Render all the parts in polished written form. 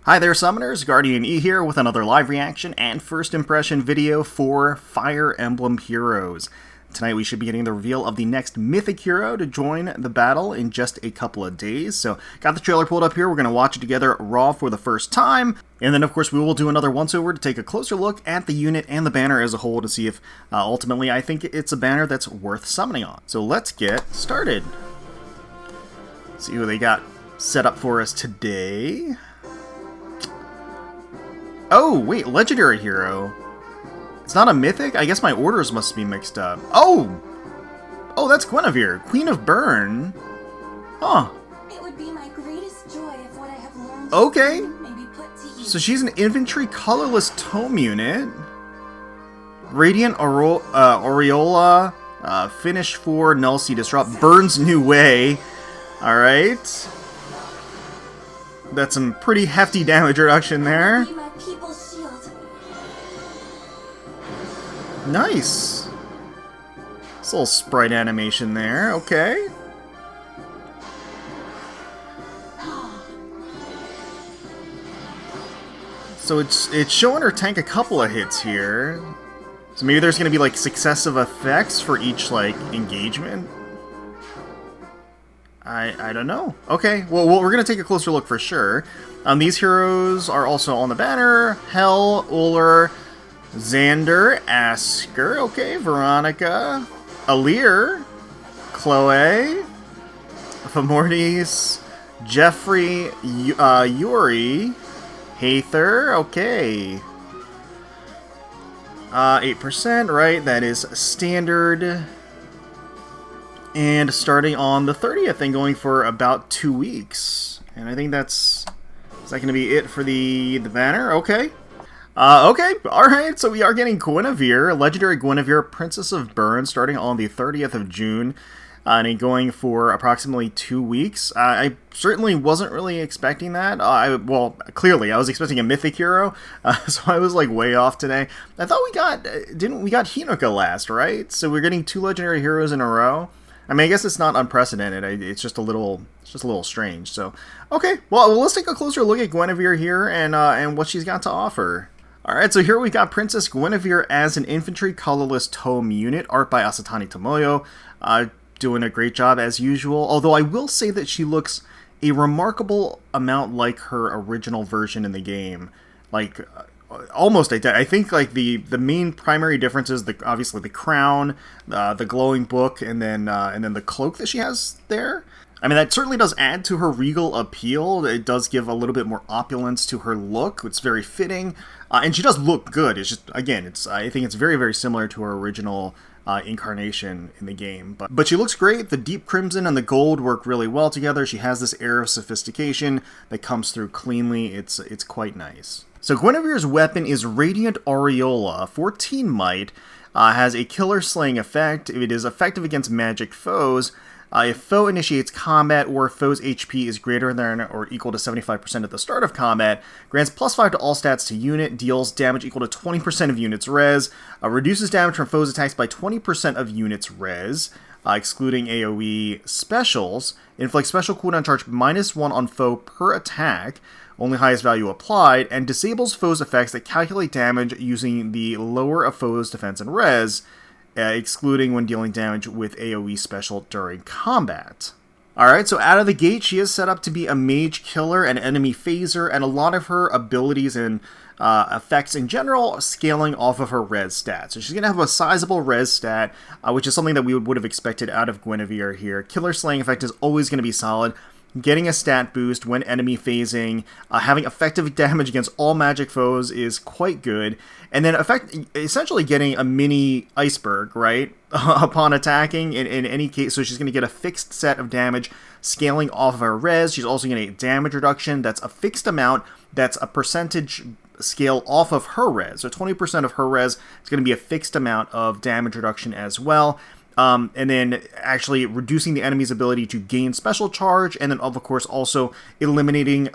Hi there, Summoners. GuardianE here with another live reaction and first impression video for Fire Emblem Heroes. Tonight we should be getting the reveal of the next mythic hero to join the battle in just a couple of days. So, got the trailer pulled up here. We're going to watch it together raw for the first time. And then, of course, we will do another once-over to take a closer look at the unit and the banner as a whole to see if, ultimately, I think it's a banner that's worth summoning on. So let's get started. See who they got set up for us today. Oh, wait, legendary hero. It's not a mythic? I guess my orders must be mixed up. Oh! Oh, that's Guinivere, Queen of Bern. Huh. It would be my greatest joy if what I have learned okay. may be put to use. So she's an infantry colorless tome unit. Radiant Aureola, finish 4, Null Sea Disrupt, Bern's New Way. Alright. That's some pretty hefty damage reduction there. Be my people's shield. Nice. This little sprite animation there, okay. So it's showing her tank a couple of hits here. So maybe there's gonna be like successive effects for each like engagement. I don't know. Okay, well we're gonna take a closer look for sure. These heroes are also on the banner. Hel, Uller, Xander, Asker, okay, Veronica, Alir, Chloe, Famortis, Jeffrey, Yuri, Haether, okay. 8%, right, that is standard. And starting on the 30th and going for about 2 weeks. And I think that's... Is that going to be it for the banner? Okay. Okay, alright, so we are getting Guinivere, legendary Guinivere, Princess of Bern, starting on the 30th of June. And going for approximately 2 weeks. I certainly wasn't really expecting that. Well, clearly, I was expecting a mythic hero, so I was like way off today. I thought we got... we got Hinoka last, right? So we're getting 2 legendary heroes in a row. I mean, I guess it's not unprecedented. It's just a little strange. So, okay. Well, let's take a closer look at Guinivere here and what she's got to offer. All right. So here we got Princess Guinivere as an infantry colorless tome unit, art by Asatani Tomoyo, doing a great job as usual. Although I will say that she looks a remarkable amount like her original version in the game, like. Almost identical. I think like the main primary difference is obviously the crown, the glowing book, and then the cloak that she has there. I mean, that certainly does add to her regal appeal. It does give a little bit more opulence to her look. It's very fitting, and she does look good. It's just, again, I think it's very, very similar to her original incarnation in the game. But she looks great. The deep crimson and the gold work really well together. She has this air of sophistication that comes through cleanly. It's quite nice. So Guinivere's weapon is Radiant Aureola, 14 might, has a killer slaying effect. It is effective against magic foes. If foe initiates combat or if foe's HP is greater than or equal to 75% at the start of combat, grants +5 to all stats to unit, deals damage equal to 20% of unit's res, reduces damage from foes' attacks by 20% of unit's res, excluding AoE specials, inflicts special cooldown charge -1 on foe per attack, only highest value applied, and disables foes' effects that calculate damage using the lower of foes' defense and res, excluding when dealing damage with AoE special during combat. Alright, so out of the gate, she is set up to be a mage killer, an enemy phaser, and a lot of her abilities and effects in general scaling off of her res stat. So she's going to have a sizable res stat, which is something that we would have expected out of Guinivere here. Killer slaying effect is always going to be solid. Getting a stat boost when enemy phasing, having effective damage against all magic foes is quite good, and then essentially getting a mini iceberg, right, upon attacking in any case. So she's going to get a fixed set of damage scaling off of her res. She's also going to get damage reduction that's a fixed amount, that's a percentage scale off of her res. So 20% of her res is going to be a fixed amount of damage reduction as well. And then actually reducing the enemy's ability to gain special charge, and then of course also eliminating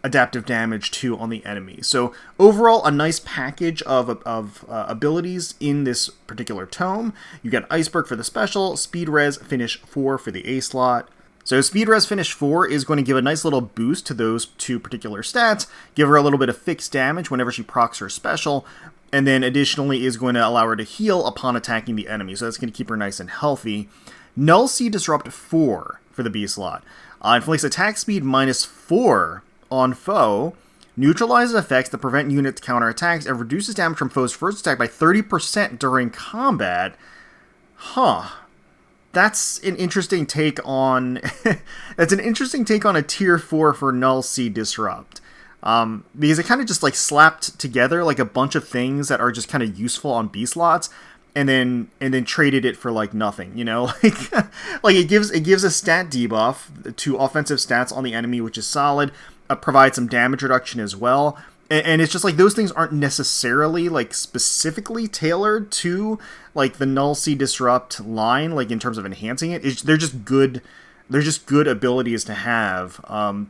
adaptive damage too on the enemy. So overall, a nice package of abilities in this particular tome. You get Iceberg for the special, Speed Res, Finish 4 for the A slot. So Speed Res Finish 4 is going to give a nice little boost to those two particular stats, give her a little bit of fixed damage whenever she procs her special, and then additionally is going to allow her to heal upon attacking the enemy, so that's going to keep her nice and healthy. Null C Disrupt 4 for the B slot. Inflicts attack speed -4 on foe, neutralizes effects that prevent units counterattacks, and reduces damage from foe's first attack by 30% during combat. Huh. That's an interesting take on... that's an interesting take on a tier 4 for Null C Disrupt. Because it kind of just like slapped together like a bunch of things that are just kind of useful on B slots, and then traded it for like nothing, you know? Like it gives a stat debuff to offensive stats on the enemy, which is solid. Provides some damage reduction as well. And it's just like those things aren't necessarily like specifically tailored to like the Null C Disrupt line, like in terms of enhancing it. They're just good abilities to have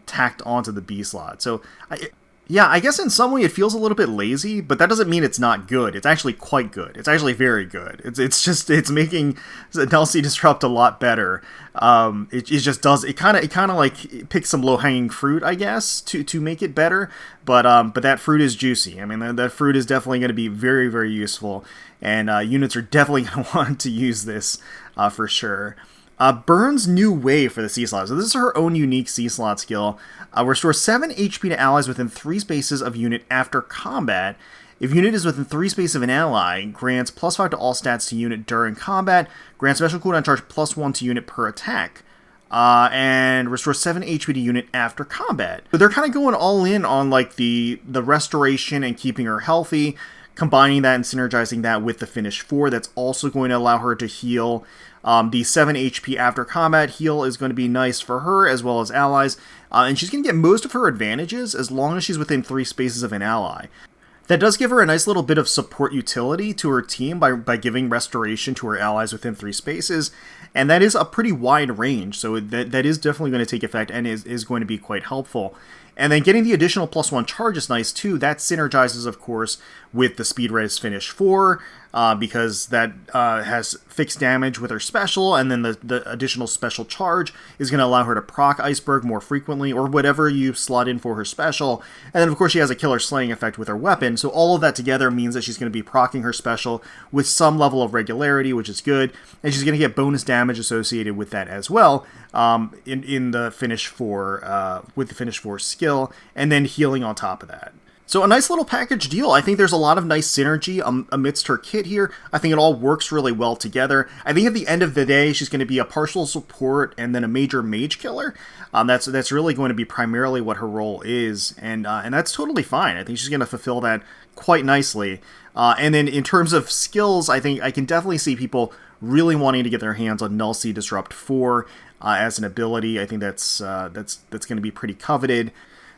tacked onto the B slot. So I guess in some way it feels a little bit lazy, but that doesn't mean it's not good. It's actually quite good. It's actually very good. It's making Null C Disrupt a lot better. It just does, it kind of like picks some low hanging fruit, I guess, to make it better. But that fruit is juicy. I mean, that fruit is definitely going to be very, very useful, and units are definitely going to want to use this for sure. Bern's new way for the C slot. So this is her own unique C slot skill. Restores 7 HP to allies within 3 spaces of unit after combat. If unit is within 3 spaces of an ally, grants +5 to all stats to unit during combat. Grants special cooldown charge +1 to unit per attack. And restores 7 HP to unit after combat. So they're kind of going all in on like the restoration and keeping her healthy, combining that and synergizing that with the Finish 4. That's also going to allow her to heal. The 7 HP after combat heal is going to be nice for her as well as allies, and she's going to get most of her advantages as long as she's within 3 spaces of an ally. That does give her a nice little bit of support utility to her team by giving restoration to her allies within 3 spaces, and that is a pretty wide range, so that is definitely going to take effect and is going to be quite helpful. And then getting the additional +1 charge is nice too. That synergizes, of course, with the Speed Res Finish 4, because that has fixed damage with her special, and then the additional special charge is going to allow her to proc Iceberg more frequently, or whatever you slot in for her special. And then, of course, she has a killer slaying effect with her weapon, so all of that together means that she's going to be proccing her special with some level of regularity, which is good, and she's going to get bonus damage associated with that as well, in the Finish 4, with the Finish 4 skill, and then healing on top of that. So a nice little package deal. I think there's a lot of nice synergy amidst her kit here. I think it all works really well together. I think at the end of the day, she's going to be a partial support and then a major mage killer. That's really going to be primarily what her role is, and that's totally fine. I think she's going to fulfill that quite nicely. And then in terms of skills, I think I can definitely see people really wanting to get their hands on Null C Disrupt 4 as an ability. I think that's going to be pretty coveted.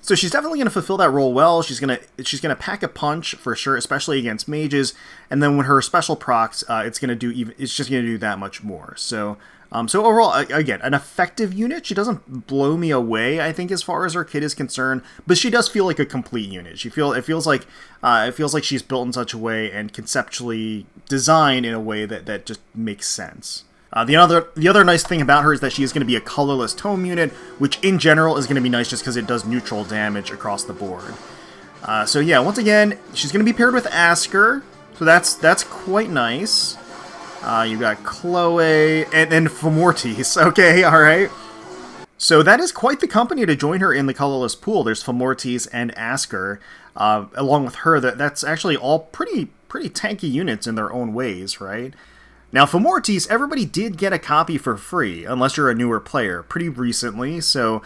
So she's definitely going to fulfill that role well. She's going to pack a punch for sure, especially against mages. And then when her special procs, it's just going to do that much more. So overall, again, an effective unit. She doesn't blow me away, I think, as far as her kit is concerned, but she does feel like a complete unit. It feels like she's built in such a way and conceptually designed in a way that just makes sense. The other nice thing about her is that she is going to be a colorless tome unit, which in general is going to be nice just because it does neutral damage across the board. So yeah, once again, she's going to be paired with Asker, so that's quite nice. You've got Chloe and Fomortis. Okay, all right. So that is quite the company to join her in the colorless pool. There's Fomortis and Asker, along with her. That's actually all pretty tanky units in their own ways, right? Now, for Mortis, everybody did get a copy for free, unless you're a newer player, pretty recently, so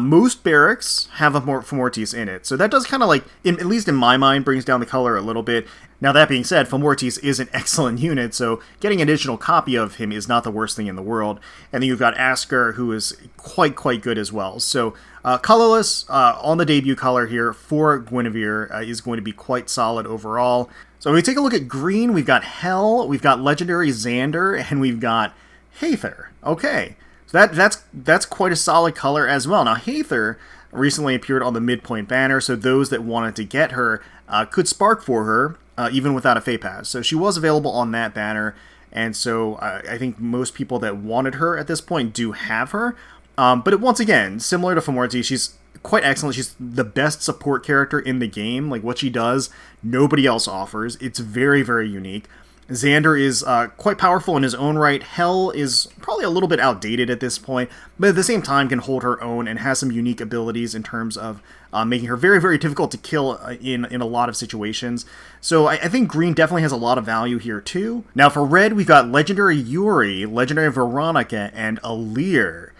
most barracks have a Fomortis in it. So that does kind of like, at least in my mind, brings down the color a little bit. Now, that being said, Fomortis is an excellent unit, so getting an additional copy of him is not the worst thing in the world. And then you've got Asker, who is quite good as well. So, colorless, on the debut color here for Guinevere, is going to be quite solid overall. So when we take a look at green, we've got Hell, we've got Legendary Xander, and we've got Haether. Okay, so that's quite a solid color as well. Now, Haether recently appeared on the midpoint banner, so those that wanted to get her could spark for her, even without a FE pass. So she was available on that banner, and so I think most people that wanted her at this point do have her. But once again, similar to Fomorti, she's quite excellent. She's the best support character in the game. Like, what she does, nobody else offers. It's very, very unique. Xander is quite powerful in his own right. Hel is probably a little bit outdated at this point, but at the same time can hold her own and has some unique abilities in terms of making her very, very difficult to kill in a lot of situations. So I think green definitely has a lot of value here too. Now for red, we've got Legendary Yuri, Legendary Veronica, and Alir.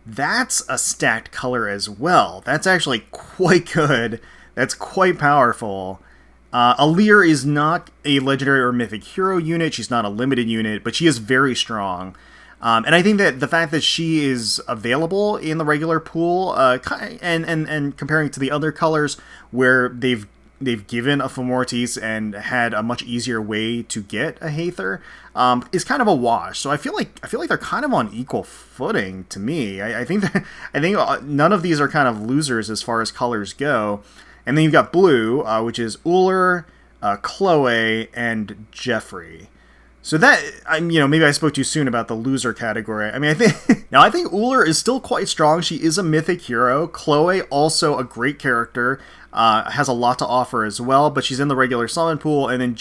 That's a stacked color as well. That's actually quite good. That's quite powerful. Alir is not a legendary or mythic hero unit. She's not a limited unit, but she is very strong. And I think that the fact that she is available in the regular pool, and comparing to the other colors where they've given a Fomortis and had a much easier way to get a Haether, is kind of a wash. So I feel like they're kind of on equal footing to me. I think none of these are kind of losers as far as colors go. And then you've got blue, which is Uller, Chloe, and Jeffrey. So that, maybe I spoke too soon about the loser category. I mean, I think Uller is still quite strong. She is a mythic hero. Chloe, also a great character, has a lot to offer as well, but she's in the regular summon pool. And then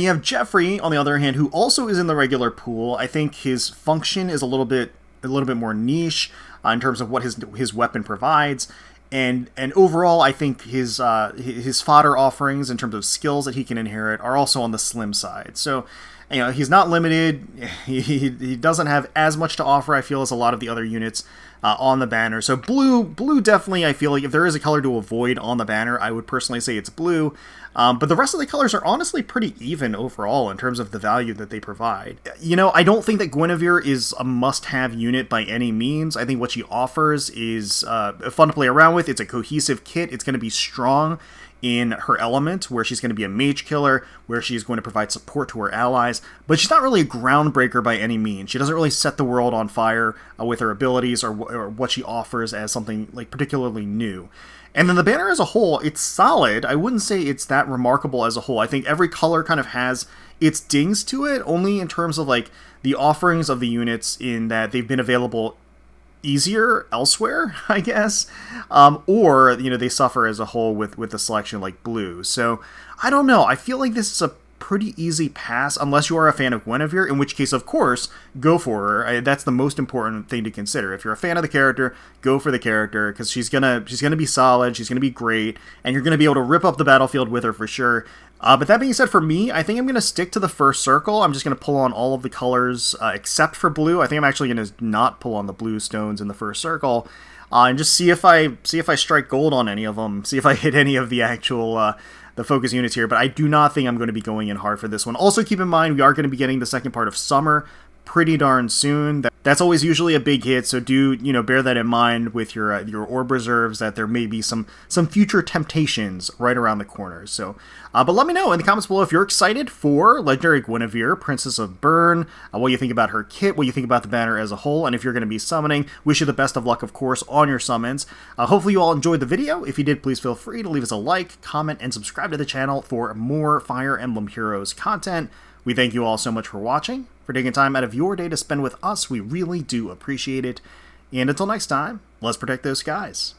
you have Jeffrey, on the other hand, who also is in the regular pool. I think his function is a little bit more niche in terms of what his weapon provides. And overall, I think his fodder offerings in terms of skills that he can inherit are also on the slim side. So, he's not limited. He doesn't have as much to offer, I feel, as a lot of the other units on the banner. So blue definitely, I feel like if there is a color to avoid on the banner, I would personally say it's blue. But the rest of the colors are honestly pretty even overall in terms of the value that they provide. I don't think that Guinevere is a must-have unit by any means. I think what she offers is fun to play around with. It's a cohesive kit. It's going to be strong in her element, where she's going to be a mage killer, where she's going to provide support to her allies, but she's not really a groundbreaker by any means. She doesn't really set the world on fire with her abilities or what she offers as something like particularly new. And then the banner as a whole, it's solid. I wouldn't say it's that remarkable as a whole. I think every color kind of has its dings to it, only in terms of like the offerings of the units, in that they've been available easier elsewhere, I guess, or they suffer as a whole with the selection like blue. So I don't know. I feel like this is a pretty easy pass unless you are a fan of Guinevere, in which case, of course, go for her. That's the most important thing to consider. If you're a fan of the character, go for the character, because she's gonna be solid, she's gonna be great, and you're gonna be able to rip up the battlefield with her for sure. But that being said, for me, I think I'm going to stick to the first circle. I'm just going to pull on all of the colors except for blue. I think I'm actually going to not pull on the blue stones in the first circle, and just see if I strike gold on any of them, see if I hit any of the actual the focus units here. But I do not think I'm going to be going in hard for this one. Also, keep in mind, we are going to be getting the second part of Summer pretty darn soon. That's always usually a big hit, so do bear that in mind with your orb reserves, that there may be some future temptations right around the corner. So, but let me know in the comments below if you're excited for Legendary Guinevere, Princess of Bern, what you think about her kit, what you think about the banner as a whole, and if you're going to be summoning. Wish you the best of luck, of course, on your summons. Hopefully you all enjoyed the video. If you did, please feel free to leave us a like, comment, and subscribe to the channel for more Fire Emblem Heroes content. We thank you all so much for watching, for taking time out of your day to spend with us. We really do appreciate it. And until next time, let's protect those skies.